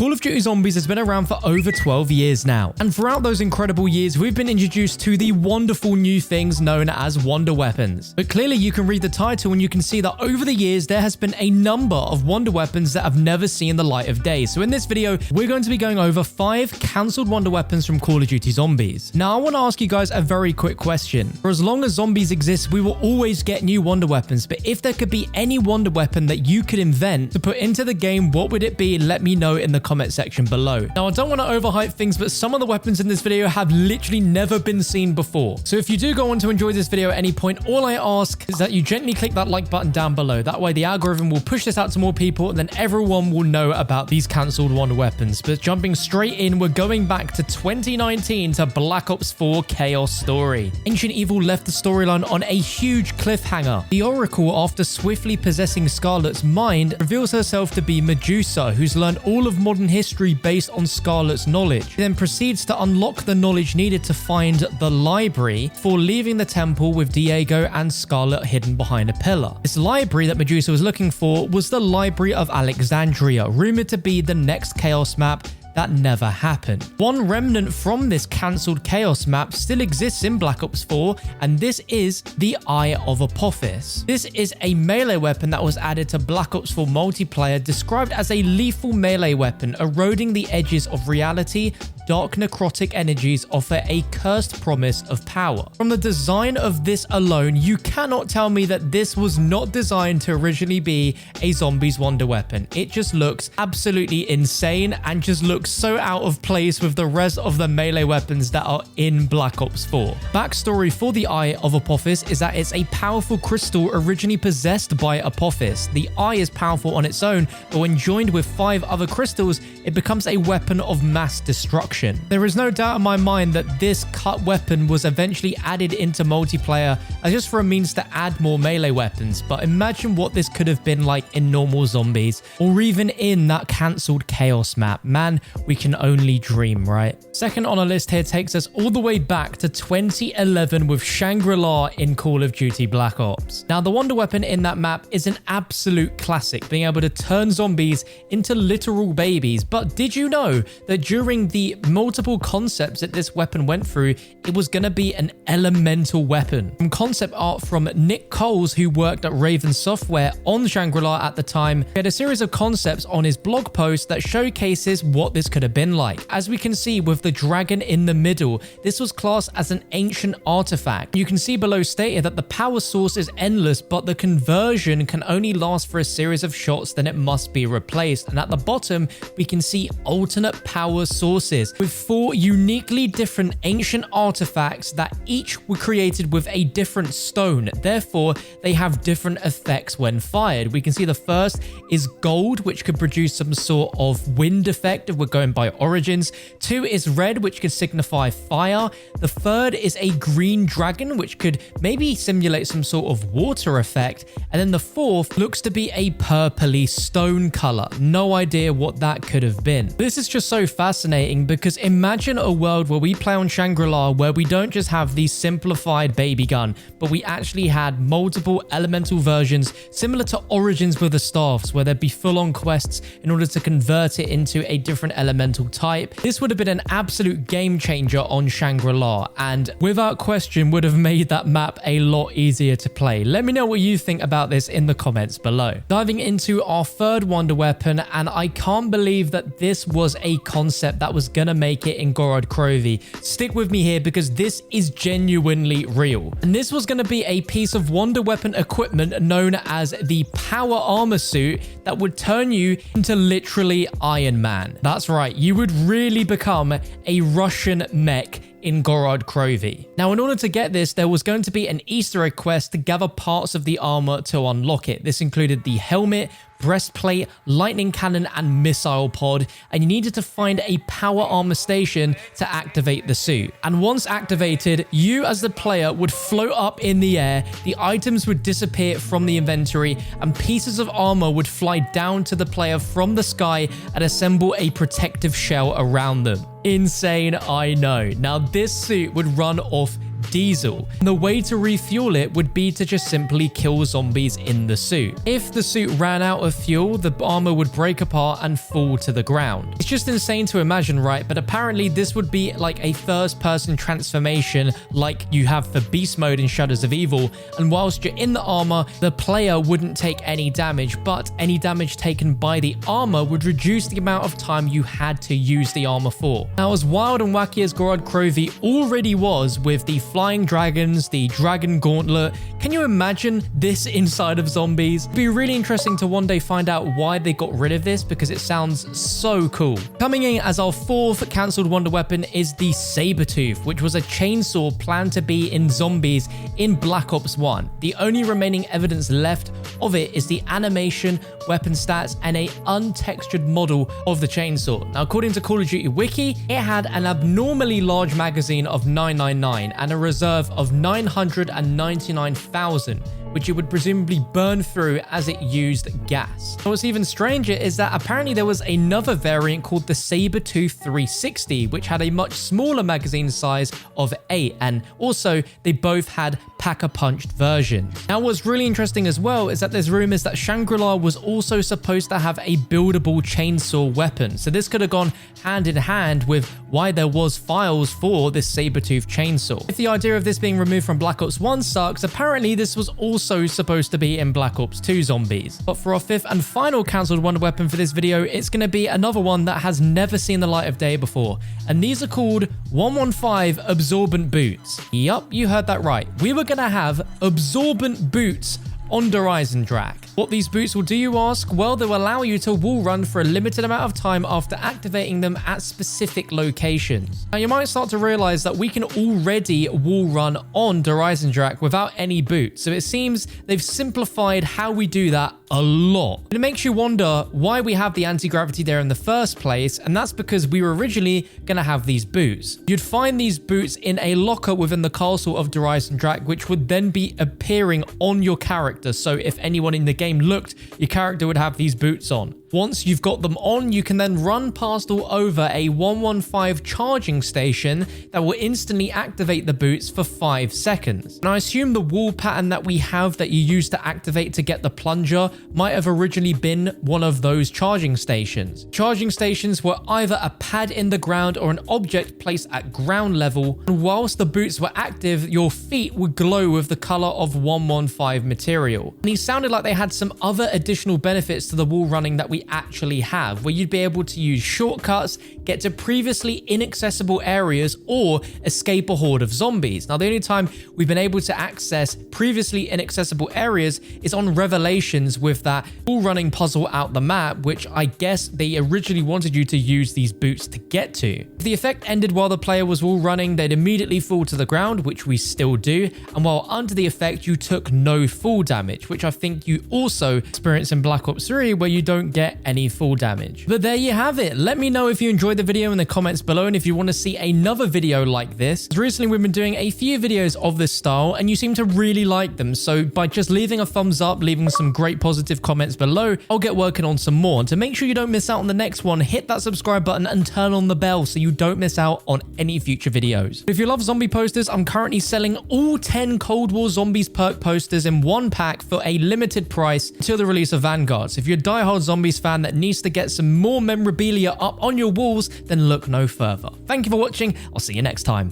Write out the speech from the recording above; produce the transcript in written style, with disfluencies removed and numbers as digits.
Call of Duty Zombies has been around for over 12 years now, and throughout those incredible years, we've been introduced to the wonderful new things known as wonder weapons. But clearly you can read the title and you can see that over the years, there has been a number of wonder weapons that have never seen the light of day. So in this video, we're going to be going over 5 cancelled wonder weapons from Call of Duty Zombies. Now, I want to ask you guys a very quick question. For as long as zombies exist, we will always get new wonder weapons, but if there could be any wonder weapon that you could invent to put into the game, what would it be? Let me know in the comment section below. Now, I don't want to overhype things, but some of the weapons in this video have literally never been seen before. So if you do go on to enjoy this video at any point, all I ask is that you gently click that like button down below. That way the algorithm will push this out to more people and then everyone will know about these cancelled wonder weapons. But jumping straight in, we're going back to 2019 to Black Ops 4 Chaos Story. Ancient Evil left the storyline on a huge cliffhanger. The Oracle, after swiftly possessing Scarlet's mind, reveals herself to be Medusa, who's learned all of modern history based on Scarlet's knowledge. She then proceeds to unlock the knowledge needed to find the library for leaving the temple with Diego and Scarlet hidden behind a pillar. This library that Medusa was looking for was the Library of Alexandria, rumored to be the next Chaos map that never happened. One remnant from this cancelled Chaos map still exists in Black Ops 4, and this is the Eye of Apophis. This is a melee weapon that was added to Black Ops 4 multiplayer, described as a lethal melee weapon, eroding the edges of reality. Dark necrotic energies offer a cursed promise of power. From the design of this alone, you cannot tell me that this was not designed to originally be a zombies wonder weapon. It just looks absolutely insane and just looks so out of place with the rest of the melee weapons that are in Black Ops 4. Backstory for the Eye of Apophis is that it's a powerful crystal originally possessed by Apophis. The eye is powerful on its own, but when joined with 5 other crystals, it becomes a weapon of mass destruction. There is no doubt in my mind that this cut weapon was eventually added into multiplayer as just for a means to add more melee weapons, but imagine what this could have been like in normal zombies or even in that cancelled Chaos map. Man, we can only dream, right? Second on our list here takes us all the way back to 2011 with Shangri-La in Call of Duty Black Ops. Now, the wonder weapon in that map is an absolute classic, being able to turn zombies into literal babies. But did you know that during the multiple concepts that this weapon went through, it was going to be an elemental weapon? From concept art from Nick Coles, who worked at Raven Software on Shangri-La at the time, he had a series of concepts on his blog post that showcases what this could have been like. As we can see with the dragon in the middle, this was classed as an ancient artifact. You can see below stated that the power source is endless, but the conversion can only last for a series of shots, then it must be replaced. And at the bottom, we can see alternate power sources with 4 uniquely different ancient artifacts that each were created with a different stone. Therefore, they have different effects when fired. We can see the first is gold, which could produce some sort of wind effect if we're going by origins. 2 is red, which could signify fire. The third is a green dragon, which could maybe simulate some sort of water effect. And then the fourth looks to be a purpley stone color. No idea what that could have been. This is just so fascinating because imagine a world where we play on Shangri-La where we don't just have the simplified baby gun, but we actually had multiple elemental versions similar to Origins with the staffs, where there'd be full-on quests in order to convert it into a different elemental type. This would have been an absolute game changer on Shangri-La, and without question would have made that map a lot easier to play. Let me know what you think about this in the comments below. Diving into our third wonder weapon, and I can't believe that this was a concept that was gonna make it in Gorod Krovi. Stick with me here because this is genuinely real. And this was gonna be a piece of wonder weapon equipment known as the power armor suit that would turn you into literally Iron Man. That's right, you would really become a Russian mech in Gorod Krovi. Now, in order to get this, there was going to be an Easter egg quest to gather parts of the armor to unlock it. This included the helmet, breastplate, lightning cannon, and missile pod, and you needed to find a power armor station to activate the suit. And once activated, you as the player would float up in the air, the items would disappear from the inventory, and pieces of armor would fly down to the player from the sky and assemble a protective shell around them. Insane, I know. Now, this suit would run off diesel. And the way to refuel it would be to just simply kill zombies in the suit. If the suit ran out of fuel, the armor would break apart and fall to the ground. It's just insane to imagine, right? But apparently this would be like a first-person transformation like you have for beast mode in Shadows of Evil, and whilst you're in the armor, the player wouldn't take any damage, but any damage taken by the armor would reduce the amount of time you had to use the armor for. Now, as wild and wacky as Gorod Krovi already was with the flying dragons, the dragon gauntlet, can you imagine this inside of Zombies? It'd be really interesting to one day find out why they got rid of this, because it sounds so cool. Coming in as our fourth cancelled wonder weapon is the Sabertooth, which was a chainsaw planned to be in Zombies in Black Ops 1. The only remaining evidence left of it is the animation, weapon stats, and a untextured model of the chainsaw. Now, according to Call of Duty Wiki, it had an abnormally large magazine of 999 and a reserve of 999,000, which it would presumably burn through as it used gas. And what's even stranger is that apparently there was another variant called the Sabertooth 360, which had a much smaller magazine size of 8, and also they both had pack-a-punched version. Now, what's really interesting as well is that there's rumors that Shangri-La was also supposed to have a buildable chainsaw weapon, so this could have gone hand in hand with why there was files for this Sabertooth chainsaw. If the idea of this being removed from Black Ops 1 sucks, apparently this was also supposed to be in Black Ops 2 Zombies. But for our fifth and final cancelled wonder weapon for this video, it's going to be another one that has never seen the light of day before, and these are called 115 Absorbent Boots. Yup, you heard that right. We were going to have Absorbent Boots on Drak. What these boots will do, you ask? Well, they'll allow you to wall run for a limited amount of time after activating them at specific locations. Now, you might start to realize that we can already wall run on Drak without any boots, so it seems they've simplified how we do that a lot. And it makes you wonder why we have the anti-gravity there in the first place, and that's because we were originally going to have these boots. You'd find these boots in a locker within the castle of Drak, which would then be appearing on your character, so if anyone in the game looked, your character would have these boots on. Once you've got them on, you can then run past or over a 115 charging station that will instantly activate the boots for 5 seconds. Now, I assume the wall pattern that we have that you use to activate to get the plunger might have originally been one of those charging stations. Charging stations were either a pad in the ground or an object placed at ground level, and whilst the boots were active, your feet would glow with the color of 115 material. And these sounded like they had some other additional benefits to the wall running that we actually have, where you'd be able to use shortcuts, get to previously inaccessible areas, or escape a horde of zombies. Now, the only time we've been able to access previously inaccessible areas is on Revelations with that wall running puzzle out the map, which I guess they originally wanted you to use these boots to get to. If the effect ended while the player was wall running, they'd immediately fall to the ground, which we still do, and while under the effect, you took no fall damage, which I think you also experience in Black Ops 3, where you don't get any fall damage. But there you have it. Let me know if you enjoyed the video in the comments below, and if you want to see another video like this. Recently, we've been doing a few videos of this style, and you seem to really like them, so by just leaving a thumbs up, leaving some great positive comments below, I'll get working on some more. And to make sure you don't miss out on the next one, hit that subscribe button and turn on the bell so you don't miss out on any future videos. If you love zombie posters, I'm currently selling all 10 Cold War Zombies perk posters in one pack for a limited price until the release of Vanguard. So if you're a diehard Zombies fan that needs to get some more memorabilia up on your walls, then look no further. Thank you for watching. I'll see you next time.